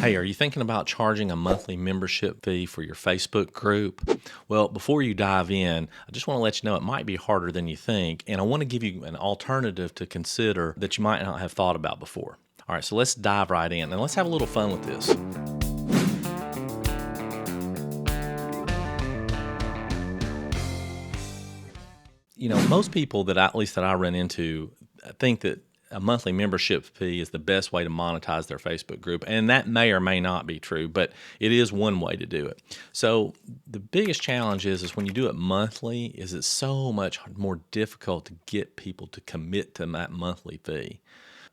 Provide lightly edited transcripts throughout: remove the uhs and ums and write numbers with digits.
Hey, are you thinking about charging a monthly membership fee for your Facebook group? Well, before you dive in, I just want to let you know it might be harder than you think, and I want to give you an alternative to consider that you might not have thought about before. All right, so let's dive right in and let's have a little fun with this. Most people at least that I run into, think that a monthly membership fee is the best way to monetize their Facebook group. And that may or may not be true, but it is one way to do it. So the biggest challenge is when you do it monthly, is it's so much more difficult to get people to commit to that monthly fee.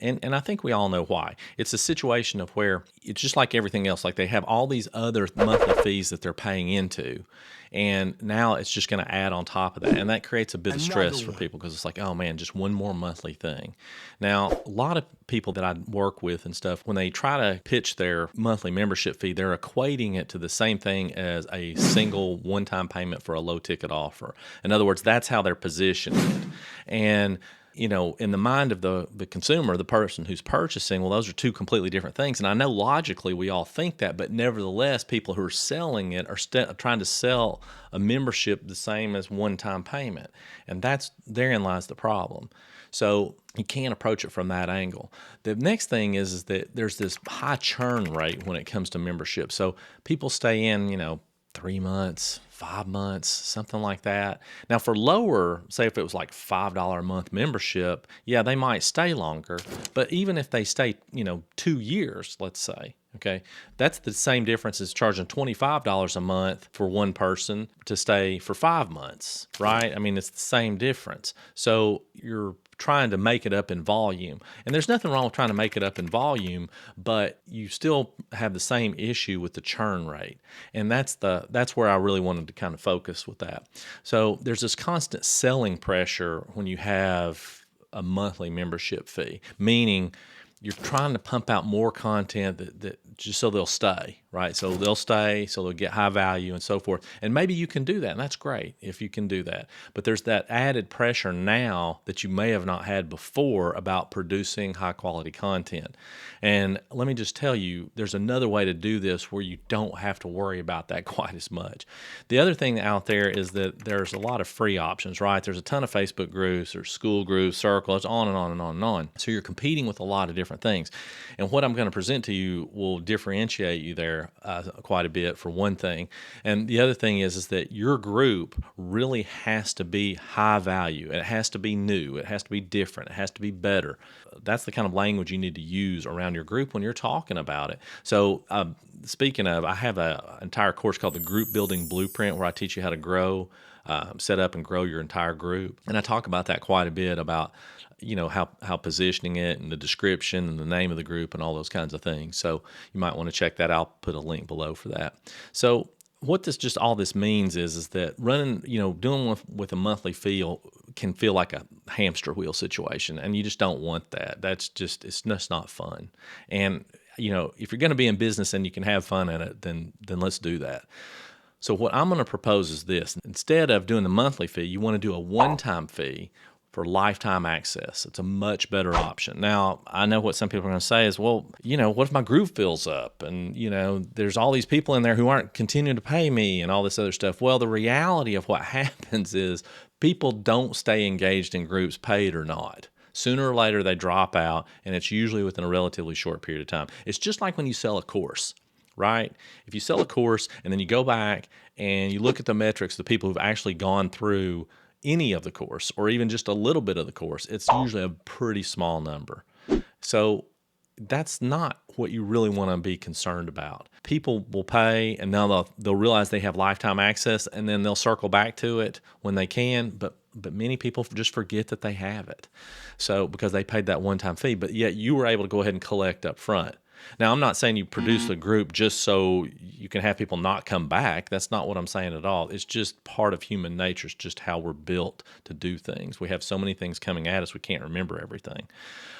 And I think we all know why. It's a situation of where it's just like everything else. Like they have all these other monthly fees that they're paying into. And now it's just going to add on top of that. And that creates a bit of stress for people because it's like, oh man, just one more monthly thing. Now, a lot of people that I work with and stuff, when they try to pitch their monthly membership fee, they're equating it to the same thing as a single one-time payment for a low-ticket offer. In other words, that's how they're positioning it. And in the mind of the consumer, the person who's purchasing, well, those are two completely different things. And I know logically we all think that, but nevertheless, people who are selling it are trying to sell a membership the same as one-time payment. And therein lies the problem. So you can't approach it from that angle. The next thing is that there's this high churn rate when it comes to membership. So people stay in, 3 months, 5 months, something like that. Now for lower, say if it was like $5 a month membership, yeah, they might stay longer. But even if they stay, 2 years, let's say, okay, that's the same difference as charging $25 a month for one person to stay for 5 months, right? I mean, it's the same difference. So you're trying to make it up in volume. And there's nothing wrong with trying to make it up in volume, but you still have the same issue with the churn rate. And that's where I really wanted to kind of focus with that. So there's this constant selling pressure when you have a monthly membership fee, meaning you're trying to pump out more content that just so they'll stay, right? So they'll stay, so they'll get high value and so forth. And maybe you can do that, and that's great if you can do that. But there's that added pressure now that you may have not had before about producing high quality content. And let me just tell you, there's another way to do this where you don't have to worry about that quite as much. The other thing out there is that there's a lot of free options, right? There's a ton of Facebook groups or school groups, circles, on and on and on and on. So you're competing with a lot of different things. And what I'm going to present to you will differentiate you there quite a bit for one thing. And the other thing is that your group really has to be high value. It has to be new. It has to be different. It has to be better. That's the kind of language you need to use around your group when you're talking about it. So speaking of, I have an entire course called the Group Building Blueprint where I teach you how to grow, set up and grow your entire group. And I talk about that quite a bit about how positioning it and the description and the name of the group and all those kinds of things. So you might want to check that out. I'll put a link below for that. So what all this means is that running, doing with a monthly fee can feel like a hamster wheel situation, and you just don't want that. It's just not fun. And if you're going to be in business and you can have fun in it, then let's do that. So what I'm going to propose is this: instead of doing the monthly fee, you want to do a one-time fee for lifetime access. It's a much better option. Now, I know what some people are going to say is, well, what if my group fills up and, there's all these people in there who aren't continuing to pay me and all this other stuff. Well, the reality of what happens is people don't stay engaged in groups, paid or not. Sooner or later, they drop out, and it's usually within a relatively short period of time. It's just like when you sell a course, right? If you sell a course and then you go back and you look at the metrics, the people who've actually gone through any of the course or even just a little bit of the course, it's usually a pretty small number. So that's not what you really want to be concerned about. People will pay, and now they'll realize they have lifetime access, and then they'll circle back to it when they can, but many people just forget that they have it. So because they paid that one-time fee, but yet you were able to go ahead and collect up front. Now, I'm not saying you produce a group just so you can have people not come back. That's not what I'm saying at all. It's just part of human nature. It's just how we're built to do things. We have so many things coming at us, we can't remember everything.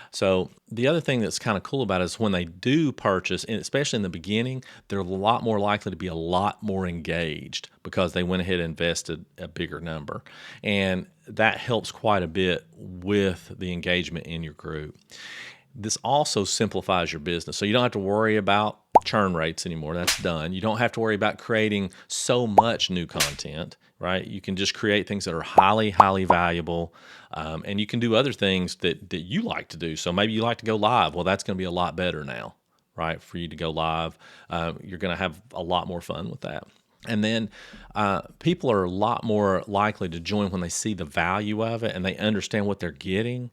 So the other thing that's kind of cool about it is when they do purchase, and especially in the beginning, they're a lot more likely to be a lot more engaged because they went ahead and invested a bigger number. And that helps quite a bit with the engagement in your group. This also simplifies your business. So you don't have to worry about churn rates anymore. That's done. You don't have to worry about creating so much new content, right? You can just create things that are highly, highly valuable. And you can do other things that you like to do. So maybe you like to go live. Well, that's going to be a lot better now, right? For you to go live. You're going to have a lot more fun with that. And then people are a lot more likely to join when they see the value of it and they understand what they're getting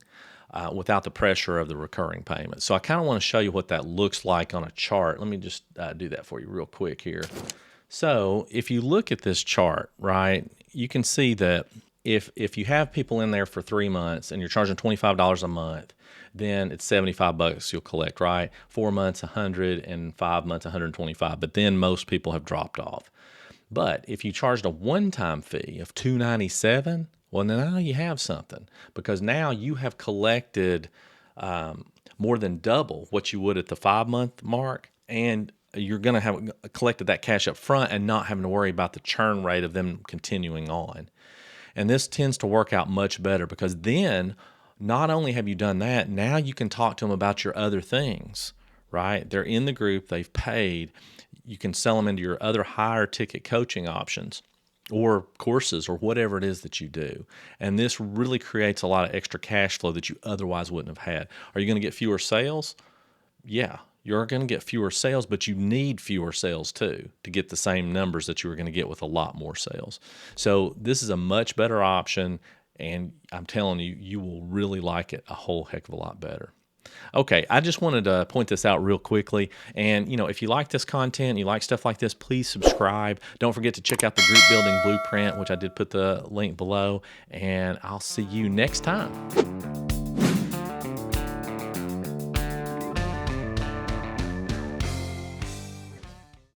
without the pressure of the recurring payment. So I kind of want to show you what that looks like on a chart. Let me just do that for you real quick here. So if you look at this chart, right, you can see that if you have people in there for 3 months and you're charging $25 a month, then it's $75 you'll collect, right? 4 months, 100, and 5 months, 125. But then most people have dropped off. But if you charged a one-time fee of $297, well, now you have something, because now you have collected more than double what you would at the 5-month mark, and you're going to have collected that cash up front and not having to worry about the churn rate of them continuing on. And this tends to work out much better, because then not only have you done that, now you can talk to them about your other things, right? They're in the group, they've paid. You can sell them into your other higher ticket coaching options or courses or whatever it is that you do. And this really creates a lot of extra cash flow that you otherwise wouldn't have had. Are you going to get fewer sales? Yeah, you're going to get fewer sales, but you need fewer sales too to get the same numbers that you were going to get with a lot more sales. So this is a much better option, and I'm telling you, you will really like it a whole heck of a lot better. Okay, I just wanted to point this out real quickly. And, if you like this content, you like stuff like this, please subscribe. Don't forget to check out the Group Building Blueprint, which I did put the link below. And I'll see you next time.